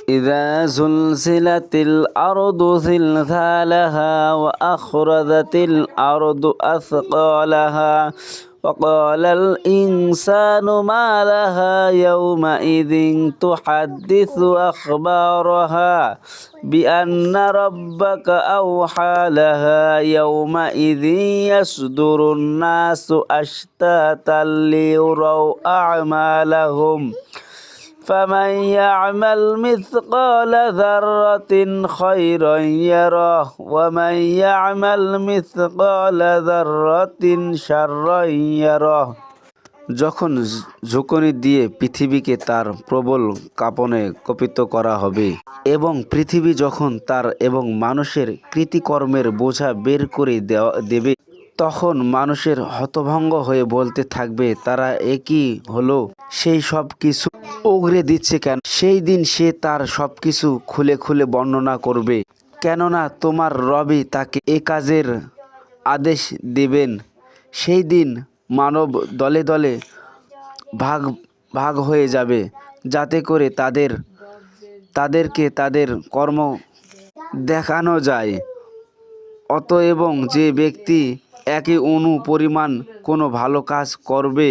إذا زلزلت الأرض زلزالها وأخرجت الأرض أثقالها وقال الإنسان ما لها يومئذ تحدث أخبارها بأن ربك أوحى لها يومئذ يصدر الناس أشتاتا ليروا أعمالهم فمن يعمل مثقال ذرة خيرا يره ومن يعمل مثقال ذرة شرا يره। যখন ঝুঁকুনি দিয়ে পৃথিবীকে তার প্রবল কাঁপনে কম্পিত করা হবে এবং পৃথিবী যখন তার এবং মানুষের কৃতিকর্মের বোঝা বের করে দেবে, তখন মানুষের হতভম্ব হয়ে বলতে থাকবে, তারা একই হলো, সেই সব কিছু উগরে দিচ্ছে কেন? সেই দিন সে তার সবকিছু খুলে খুলে বর্ণনা করবে, কেননা তোমার রবই তাকে এ কাজের আদেশ দেবেন। সেই দিন মানব দলে দলে ভাগ ভাগ হয়ে যাবে, যাতে করে তাদেরকে তাদের কর্ম দেখানো যায়। অতএব যে ব্যক্তি একই অণু পরিমাণ কোনো ভালো কাজ করবে,